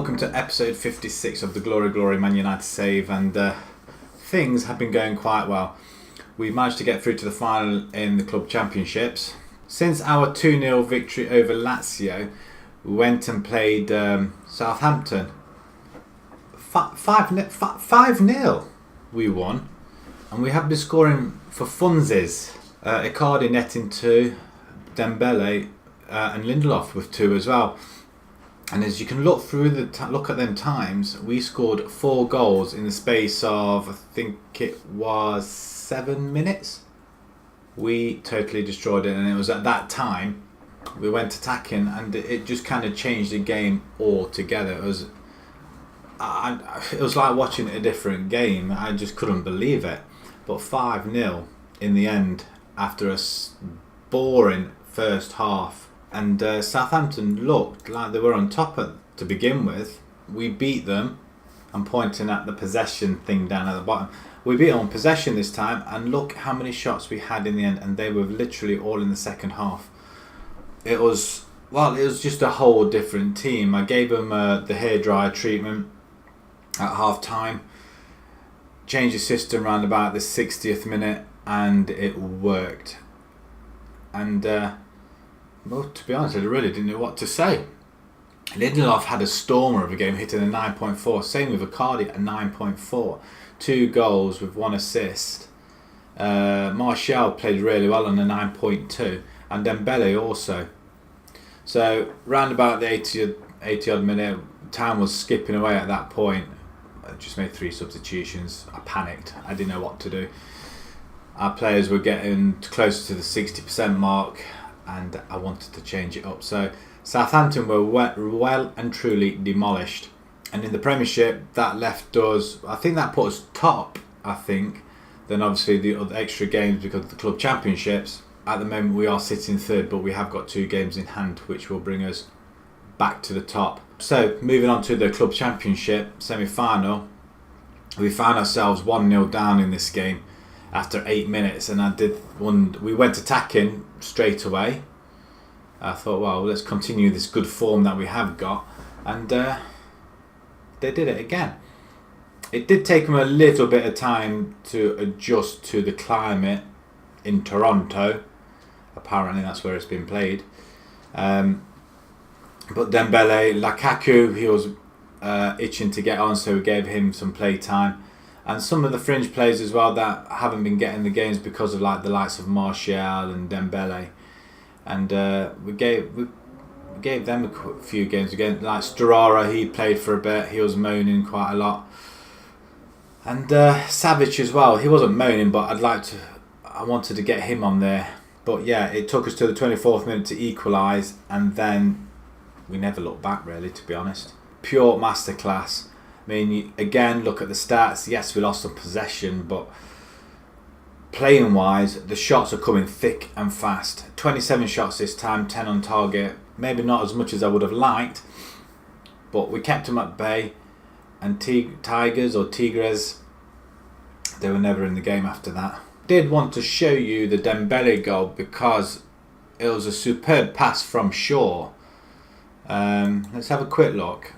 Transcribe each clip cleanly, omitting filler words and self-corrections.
welcome to episode 56 of the Glory Man United Save, and things have been going quite well. We've managed to get through to the final in the club championships. Since our 2-0 victory over Lazio, we went and played Southampton. 5-0 we won, and we have been scoring for funsies. Icardi netting 2, Dembele and Lindelof with 2 as well. And as you can look through look at them times, we scored 4 goals in the space of, I think it was 7 minutes. We totally destroyed it, and it was at that time we went attacking, and it just kind of changed the game altogether. It was like watching a different game. I just couldn't believe it. But 5-0 in the end after a boring first half. And Southampton looked like they were on top to begin with. We beat them. I'm pointing at the possession thing down at the bottom. We beat them on possession this time, and look how many shots we had in the end, and they were literally all in the second half. It was just a whole different team. I gave them the hairdryer treatment at half time. Changed the system around about the 60th minute, and it worked. And well, to be honest, I really didn't know what to say. Lindelof had a stormer of a game, hitting a 9.4. Same with Icardi, a 9.4. 2 goals with 1 assist. Martial played really well on a 9.2. And Dembele also. So, round about the 80 odd minute, time was skipping away at that point. I just made 3 substitutions. I panicked. I didn't know what to do. Our players were getting closer to the 60% mark, and I wanted to change it up. So Southampton were well and truly demolished, and in the Premiership that left us, I think that put us top, then obviously the other extra games because of the club championships. At the moment we are sitting third, but we have got 2 games in hand which will bring us back to the top. So moving on to the club championship semi-final, we found ourselves 1-0 down in this game after 8 minutes, and we went attacking straight away. I thought, well, let's continue this good form that we have got, and they did it again. It did take them a little bit of time to adjust to the climate in Toronto. Apparently that's where it's been played. But Dembele, Lukaku, he was itching to get on, so we gave him some play time. And some of the fringe players as well that haven't been getting the games because of like the likes of Martial and Dembele, and we gave them a few games again. Like Storara, he played for a bit. He was moaning quite a lot, and Savage as well. He wasn't moaning, but I wanted to get him on there. But yeah, it took us to the 24th minute to equalise, and then we never looked back really, to be honest. Pure masterclass. I mean, again, look at the stats. Yes, we lost some possession, but playing wise, the shots are coming thick and fast. 27 shots this time, 10 on target. Maybe not as much as I would have liked, but we kept them at bay. And Tigres, they were never in the game after that. Did want to show you the Dembele goal because it was a superb pass from Shaw. Let's have a quick look.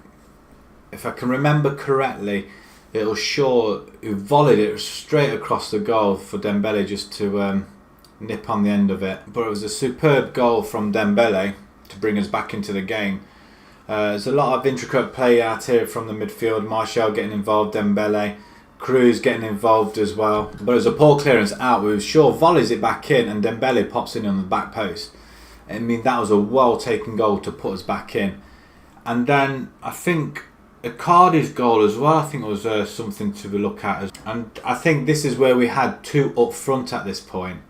If I can remember correctly, it was Shaw who volleyed it straight across the goal for Dembele just to nip on the end of it. But it was a superb goal from Dembele to bring us back into the game. There's a lot of intricate play out here from the midfield. Martial getting involved, Dembele, Cruz getting involved as well. But it was a poor clearance out with Shaw volleys it back in, and Dembele pops in on the back post. I mean, that was a well taken goal to put us back in. And then I think Icardi's goal as well, I think it was something to look at. And I think this is where we had 2 up front at this point.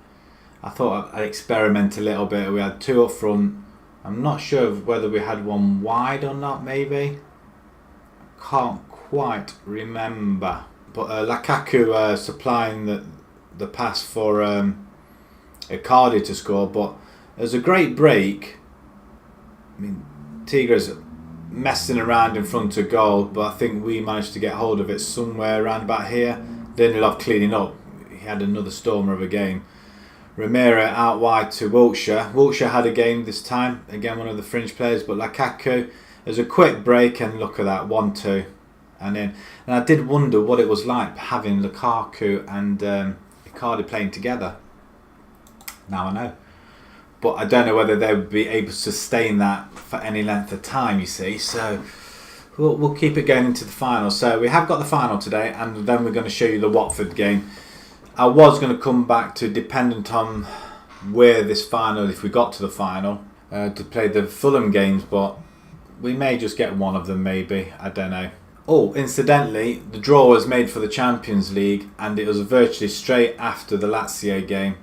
I thought I'd experiment a little bit. We had 2 up front. I'm not sure whether we had 1 wide or not, maybe. Can't quite remember. But Lukaku supplying the pass for Icardi to score. But it was a great break. I mean, Tigres messing around in front of goal, but I think we managed to get hold of it somewhere around about here. Lindelof cleaning up. He had another stormer of a game. Romero out wide to Wiltshire. Wiltshire had a game this time. Again, one of the fringe players, but Lukaku There's a quick break and look at that, 1-2. And I did wonder what it was like having Lukaku and Icardi playing together. Now I know. But I don't know whether they would be able to sustain that for any length of time, you see. So we'll keep it going into the final. So we have got the final today, and then we're going to show you the Watford game. I was going to come back to, dependent on where this final, if we got to the final, to play the Fulham games, but we may just get one of them, maybe. I don't know. Oh, incidentally, the draw was made for the Champions League, and it was virtually straight after the Lazio game.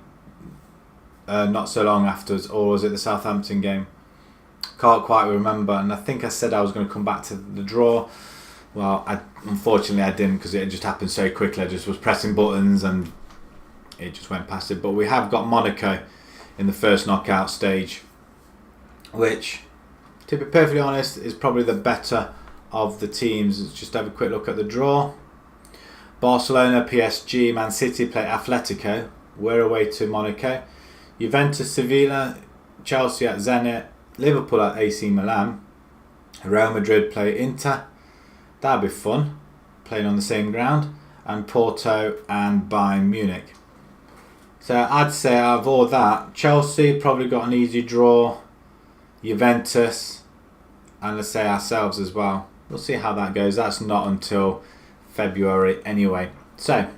Not so long afterwards, or was it the Southampton game? Can't quite remember, and I think I said I was going to come back to the draw. Well, unfortunately I didn't, because it just happened so quickly. I just was pressing buttons and it just went past it. But we have got Monaco in the first knockout stage, which, to be perfectly honest, is probably the better of the teams. Let's just have a quick look at the draw. Barcelona, PSG, Man City play Atletico. We're away to Monaco. Juventus, Sevilla, Chelsea at Zenit, Liverpool at AC Milan, Real Madrid play Inter. That'll be fun, playing on the same ground, and Porto and Bayern Munich. So I'd say out of all that, Chelsea probably got an easy draw, Juventus, and let's say ourselves as well. We'll see how that goes. That's not until February anyway. So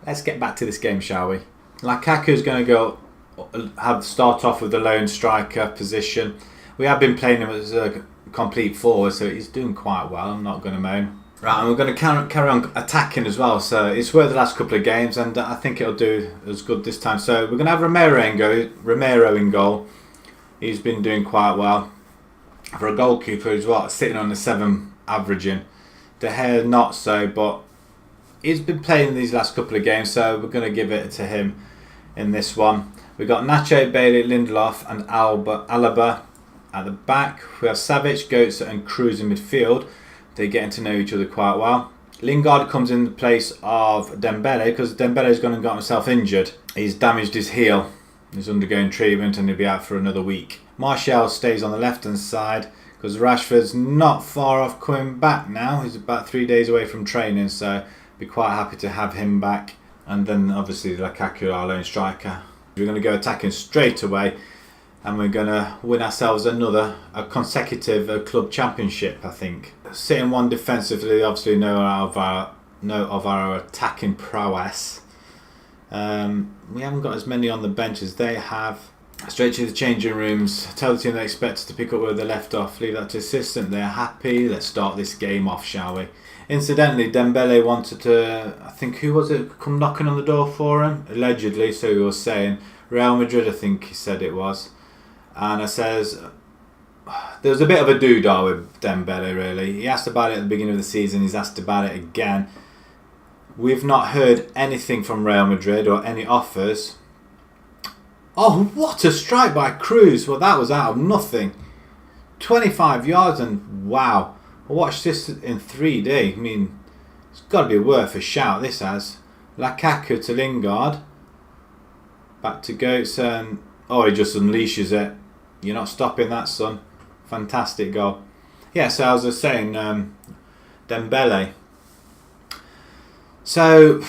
let's get back to this game, shall we? Lukaku's going to start off with the lone striker position. We have been playing him as a complete forward, so he's doing quite well. I'm not going to moan. Right, and we're going to carry on attacking as well. So it's worked the last couple of games, and I think it'll do as good this time. So we're going to have Romero in goal. He's been doing quite well. For a goalkeeper, he's sitting on the 7 averaging. De Gea not so, but he's been playing these last couple of games, so we're going to give it to him in this one. We've got Nacho, Bailey, Lindelof and Alaba at the back. We have Savic, Götze and Kroos in midfield. They're getting to know each other quite well. Lingard comes in the place of Dembele, because Dembele's gone and got himself injured. He's damaged his heel. He's undergoing treatment and he'll be out for another week. Martial stays on the left hand side, because Rashford's not far off coming back now. He's about 3 days away from training, so be quite happy to have him back. And then obviously Lukaku, our lone striker. We're going to go attacking straight away, and we're going to win ourselves a consecutive club championship, I think. Sitting one defensively, obviously know of our attacking prowess. We haven't got as many on the bench as they have. Straight to the changing rooms. Tell the team they expect to pick up where they left off. Leave that to assistant. They're happy. Let's start this game off, shall we? Incidentally, Dembele wanted to, I think, who was it, come knocking on the door for him? Allegedly, so he was saying. Real Madrid, I think he said it was. And I says, there was a bit of a doodah with Dembele, really. He asked about it at the beginning of the season. He's asked about it again. We've not heard anything from Real Madrid or any offers. Oh, what a strike by Kroos. Well, that was out of nothing. 25 yards and wow. I watched this in 3D. I mean, it's got to be worth a shout, this has. Lukaku to Lingard. Back to Götze and... oh, he just unleashes it. You're not stopping that, son. Fantastic goal. Yeah, so I was just saying, Dembele. So,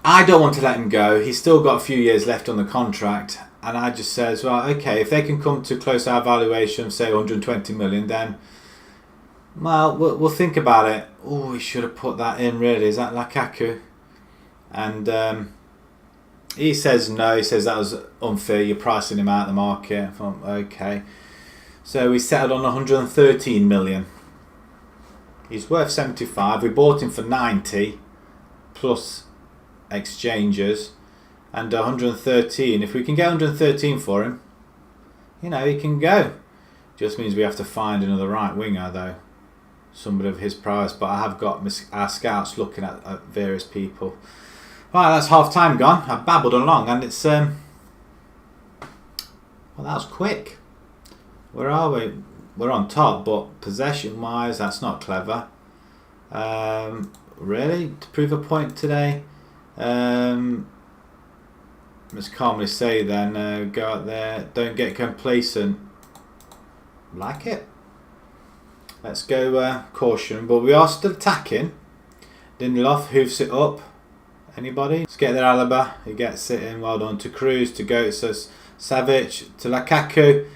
I don't want to let him go. He's still got a few years left on the contract. And I just says, well, okay, if they can come to close to our valuation, say 120 million, then... well, we'll think about it. Oh, we should have put that in, really. Is that Lukaku? And he says no. He says that was unfair. You're pricing him out of the market. I thought, okay. So we settled on 113 million. He's worth 75. We bought him for 90 plus exchanges, and 113. If we can get 113 for him, you know, he can go. Just means we have to find another right winger, though. Somebody of his prowess, but I have got our scouts looking at various people. Right, that's half time gone. I've babbled along, and it's well, that was quick. Where are we? We're on top, but possession wise, that's not clever. Really, to prove a point today, let's calmly say then, go out there, don't get complacent. Like it. Let's go caution, but we are still attacking. Lindelof hoofs it up. Anybody? Let's get there, Alaba. He gets it in. Well done to Cruz, to Goetz, Savic, to Lukaku.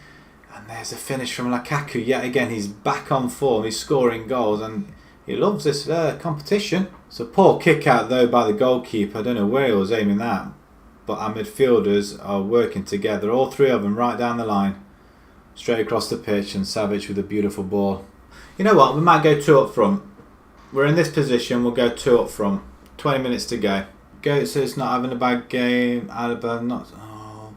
And there's a finish from Lukaku. Yet again, he's back on form. He's scoring goals and he loves this competition. It's a poor kick out though by the goalkeeper. I don't know where he was aiming that. But our midfielders are working together. All three of them right down the line. Straight across the pitch, and Savic with a beautiful ball. You know what? We might go 2 up front. We're in this position. We'll go 2 up front. 20 minutes to go. Goetz is not having a bad game. Alaba not. Oh.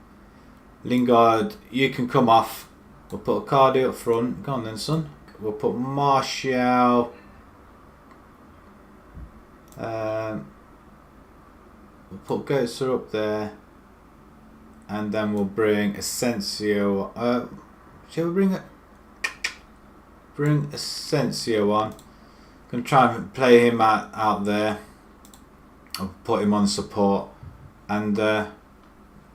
Lingard, you can come off. We'll put Cardi up front. Go on then, son. We'll put Martial. We'll put Goetz up there. And then we'll bring Asensio. Shall we bring Asensio on? Gonna try and play him out there. I'll put him on support, and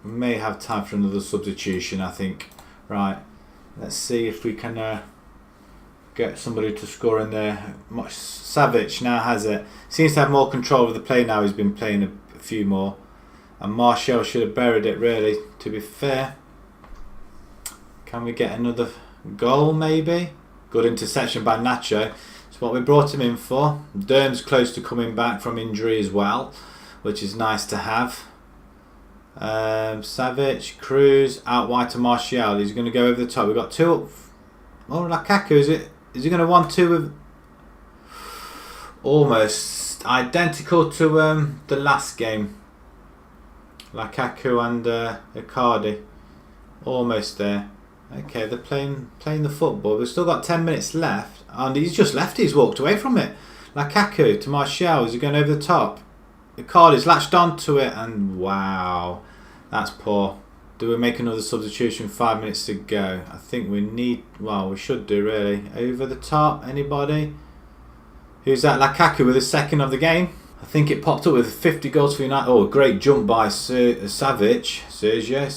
we may have time for another substitution, I think. Right, let's see if we can get somebody to score in there. Savic now has it. Seems to have more control of the play now. He's been playing a few more, and Martial should have buried it. Really, to be fair. Can we get another goal? Maybe. Good interception by Nacho. What we brought him in for. Derm's close to coming back from injury as well, which is nice to have. Savic, Cruz, out wide to Martial. He's going to go over the top. We've got 2 up. Oh, Lukaku, is he going to want 2 with... Almost identical to the last game. Lukaku and Icardi. Almost there. Okay, they're playing the football. We've still got 10 minutes left. And he's just left. He's walked away from it. Lukaku to Martial. Is he going over the top? Icardi's latched onto it. And wow. That's poor. Do we make another substitution? 5 minutes to go. I think we need... Well, we should do really. Over the top. Anybody? Who's that? Lukaku with the second of the game. I think it popped up with 50 goals for United. Oh, a great jump by Savic. Sergio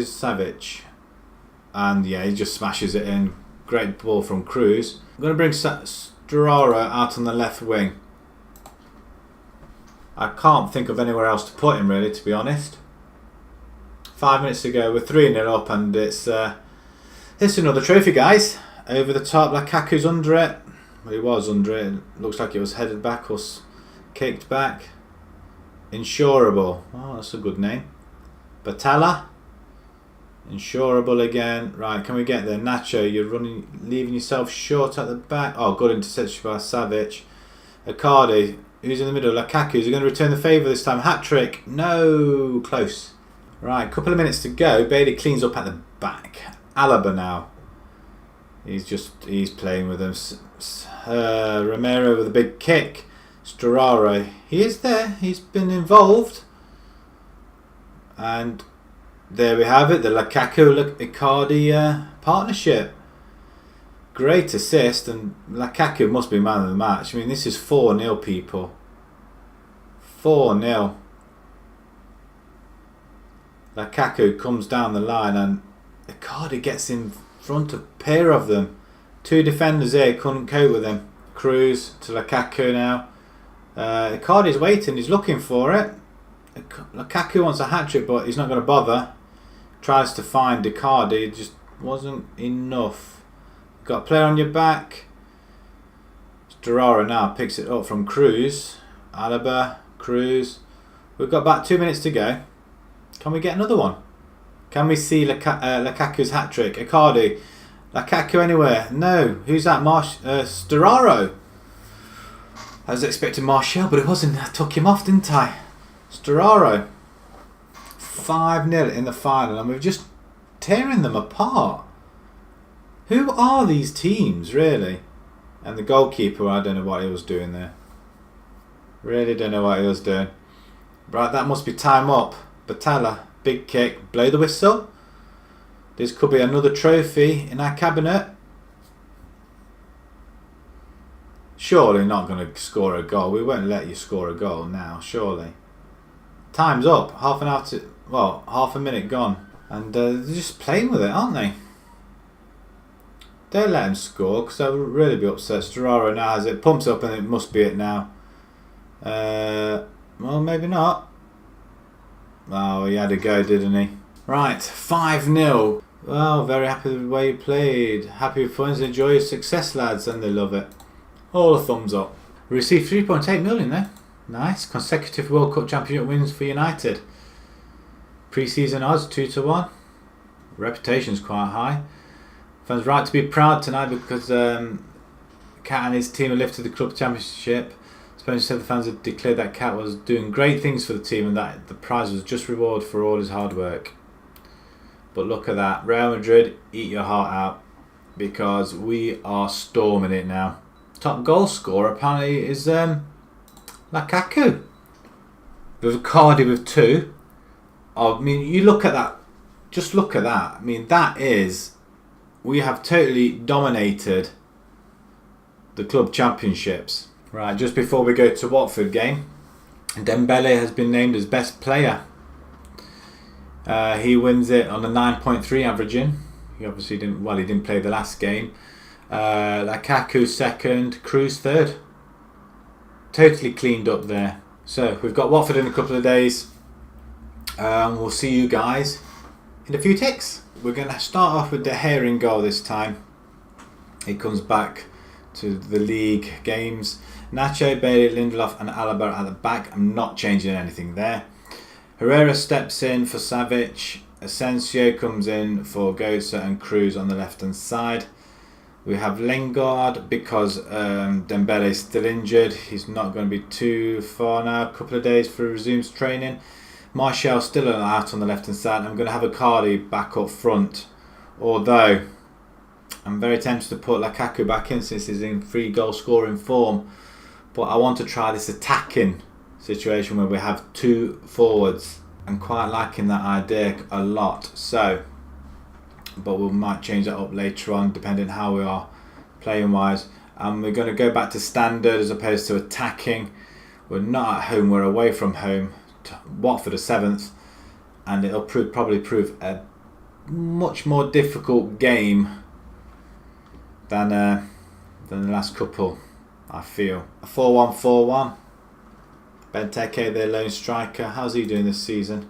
Savic. And yeah, he just smashes it in. Great ball from Cruz. I'm going to bring Storaro out on the left wing. I can't think of anywhere else to put him really, to be honest. 5 minutes to go. We're 3-0 up, and it's another trophy, guys. Over the top. Lukaku's under it. Well, he was under it. Looks like it was headed back or kicked back. Insurable. Oh, that's a good name. Batalla. Insurable again. Right, can we get there? Nacho, you're leaving yourself short at the back. Oh, good interception by Savic. Icardi, who's in the middle? Lukaku, is he going to return the favour this time? Hat-trick. No, close. Right, couple of minutes to go. Bailey cleans up at the back. Alaba now. He's playing with them. Romero with a big kick. Storaro, he is there. He's been involved. And there we have it, the Lukaku-Icardi partnership. Great assist, and Lukaku must be man of the match. I mean, this is 4-0, people. 4-0. Lukaku comes down the line, and Icardi gets in front of a pair of them. 2 defenders there, couldn't cope with him. Cruz to Lukaku now. Icardi's waiting, he's looking for it. Lukaku wants a hat-trick, but he's not going to bother. Tries to find Icardi, it just wasn't enough. Got a player on your back. Storaro now picks it up from Cruz. Alaba, Cruz. We've got about 2 minutes to go. Can we get another one? Can we see Lukaku's hat-trick? Icardi. Lukaku anywhere? No. Who's that? Storaro. I was expecting Martial, but it wasn't. I took him off, didn't I? Storaro. 5-0 in the final, and we're just tearing them apart. Who are these teams, really? And the goalkeeper, I don't know what he was doing there. Really don't know what he was doing. Right, that must be time up. Batalla, big kick, blow the whistle. This could be another trophy in our cabinet. Surely not going to score a goal. We won't let you score a goal now, surely. Time's up. Half a minute gone. And they're just playing with it, aren't they? Don't let him score, because I'll really be upset. Storaro now has it. Pumps up and it must be it now. Well, maybe not. Oh, he had a go, didn't he? Right, 5-0. Well, very happy with the way you played. Happy with points. Enjoy your success, lads. And they love it. All a thumbs up. We received 3.8 million there. Nice. Consecutive World Cup Championship wins for United. Pre-season odds 2-1. Reputation's quite high. Fans right to be proud tonight because Cat and his team have lifted the club championship. Spencer said the fans had declared that Cat was doing great things for the team and that the prize was just reward for all his hard work. But look at that. Real Madrid, eat your heart out because we are storming it now. Top goal scorer apparently is Lukaku. With Cardi with 2. I mean, you look at that. Just look at that. I mean, that is... We have totally dominated the club championships. Right, just before we go to Watford game, Dembele has been named as best player. He wins it on a 9.3 averaging. He obviously didn't. Well, he didn't play the last game. Lukaku second, Cruz third. Totally cleaned up there. So we've got Watford in a couple of days. We'll see you guys in a few ticks. We're going to start off with De Gea in goal this time. He comes back to the league games. Nacho, Bailey, Lindelof and Alaba at the back. I'm not changing anything there. Herrera steps in for Savic. Asensio comes in for Goetze and Cruz on the left hand side. We have Lingard because Dembele is still injured. He's not going to be too far now. A couple of days for resumes training. Martial still out on the left hand side. I'm going to have Icardi back up front. Although I'm very tempted to put Lukaku back in since he's in 3 goal scoring form. But I want to try this attacking situation where we have 2 forwards. I'm quite liking that idea a lot. So, but we might change that up later on depending how we are playing wise. And we're going to go back to standard as opposed to attacking. We're not at home, we're away from home. Watford are 7th, and it'll probably prove a much more difficult game than the last couple, I feel. A 4-1-4-1. Benteke, their lone striker. How's he doing this season?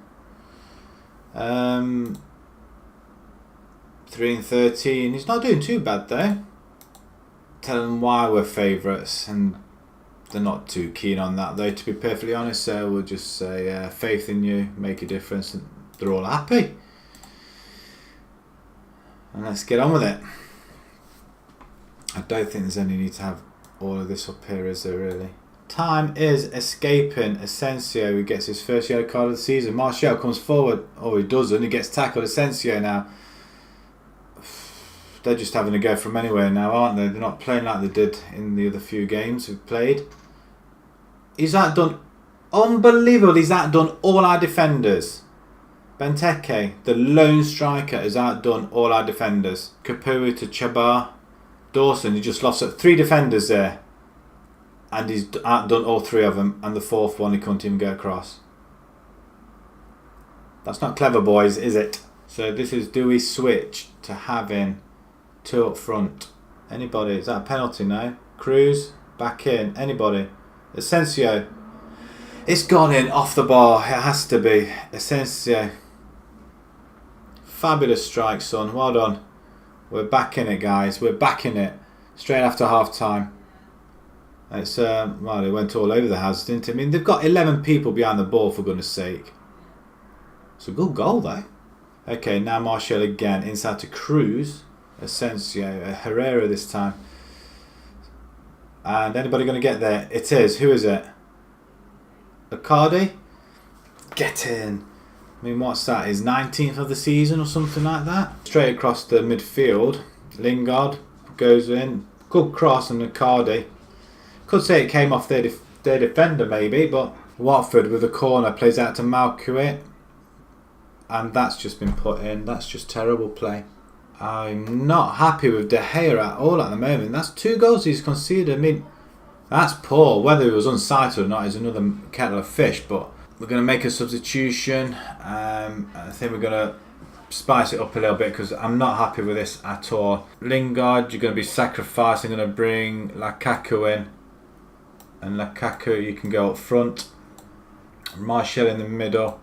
3-13. He's not doing too bad though. Tell them why we're favourites, and they're not too keen on that though, to be perfectly honest. So we'll just say faith in you, make a difference, and they're all happy. And let's get on with it. I don't think there's any need to have all of this up here, is there really? Time is escaping. Asensio, who gets his first yellow card of the season. Martial comes forward. Oh, he doesn't. He gets tackled. Asensio now. They're just having a go from anywhere now, aren't they? They're not playing like they did in the other few games we've played. He's outdone, unbelievable, he's outdone all our defenders. Benteke, the lone striker, has outdone all our defenders. Kapui to Chabar. Dawson, he just lost up 3 defenders there. And he's outdone all 3 of them. And the 4th one, he couldn't even go across. That's not clever, boys, is it? So this is, do we switch to having 2 up front? Anybody? Is that a penalty now? Cruz, back in. Anybody? Asensio. It's gone in off the bar. It has to be. Asensio. Fabulous strike, son. Well done. We're back in it, guys. We're back in it. Straight after half time. It's well, it went all over the house, didn't it? I mean, they've got 11 people behind the ball, for goodness sake. It's a good goal, though. Okay, now Martial again. Inside to Cruz. Asensio. Herrera this time. And anybody going to get there? It is. Who is it? Icardi? Get in. I mean, what's that? His 19th of the season or something like that? Straight across the midfield. Lingard goes in. Good cross and Icardi. Could say it came off their defender maybe, but Watford with a corner plays out to Malcuit. And that's just been put in. That's just terrible play. I'm not happy with De Gea at all at the moment. That's 2 goals he's conceded. I mean, that's poor. Whether he was unsighted or not is another kettle of fish. But we're going to make a substitution. I think we're going to spice it up a little bit because I'm not happy with this at all. Lingard, you're going to be sacrificing. I'm going to bring Lukaku in. And Lukaku, you can go up front. Martial in the middle.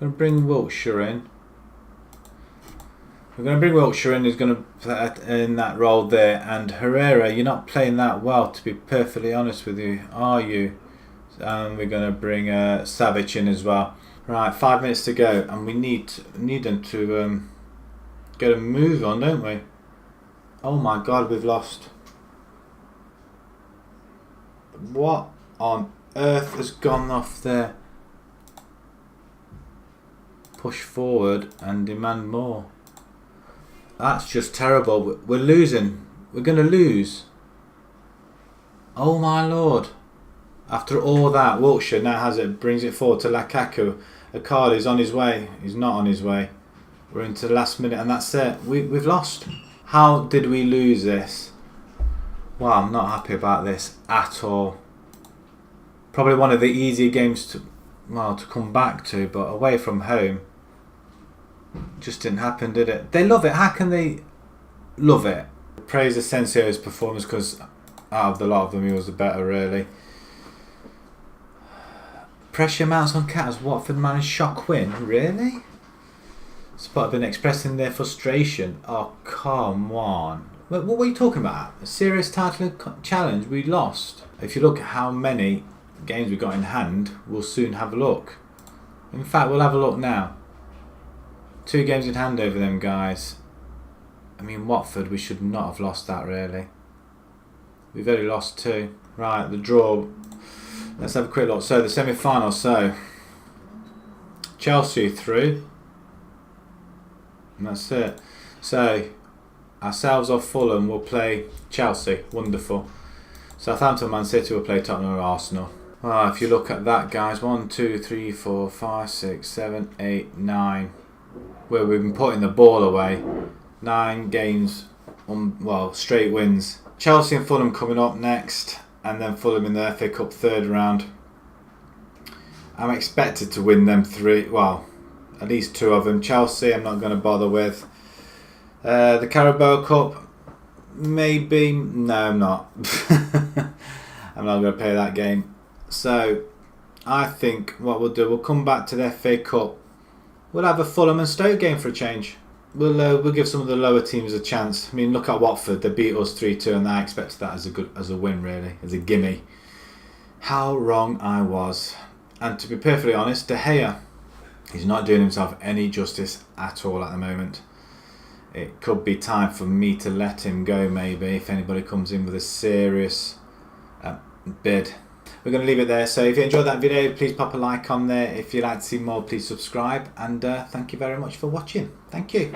I'm going to bring Wiltshire in. We're going to bring Wiltshire in, who's going to play in that role there. And Herrera, you're not playing that well, to be perfectly honest with you, are you? And we're going to bring Savic in as well. Right, 5 minutes to go, and we need them to get a move on, don't we? Oh my God, we've lost. What on earth has gone off there? Push forward and demand more. That's just terrible. We're losing. We're going to lose. Oh my Lord. After all that, Wiltshire now has it, brings it forward to Lukaku. Akard is on his way. He's not on his way. We're into the last minute and that's it. We've lost. How did we lose this? Well, I'm not happy about this at all. Probably one of the easier games to come back to, but away from home, just didn't happen, did it? They love it. How can they love it? Praise Asensio's performance because out of the lot of them, he was the better, really. Pressure mounts on Cat. Watford managed shock win. Really? Spot have been expressing their frustration. Oh, come on. What were you talking about? A serious title challenge? We lost. If you look at how many games we got in hand, we'll soon have a look. In fact, we'll have a look now. 2 games in hand over them guys. I mean, Watford, we should not have lost that, really. We've only lost 2. Right, the draw. Let's have a quick look. So, the semi-final. So, Chelsea through. And that's it. So, ourselves or Fulham will play Chelsea. Wonderful. Southampton, Man City will play Tottenham or Arsenal. Well, if you look at that, guys. 1, 2, 3, 4, 5, 6, 7, 8, 9. Where we've been putting the ball away. 9 games, straight wins. Chelsea and Fulham coming up next, and then Fulham in the FA Cup 3rd round. I'm expected to win them 3, well, at least 2 of them. Chelsea, I'm not going to bother with. The Carabao Cup, maybe. No, I'm not. I'm not going to play that game. So, I think what we'll do, we'll come back to the FA Cup. We'll have a Fulham and Stoke game for a change. We'll give some of the lower teams a chance. I mean, look at Watford. They beat us 3-2, and I expected that as a win, really, as a gimme. How wrong I was. And to be perfectly honest, De Gea, he's not doing himself any justice at all at the moment. It could be time for me to let him go, maybe, if anybody comes in with a serious bid. We're going to leave it there. So if you enjoyed that video, please pop a like on there. If you'd like to see more, please subscribe. And thank you very much for watching. Thank you.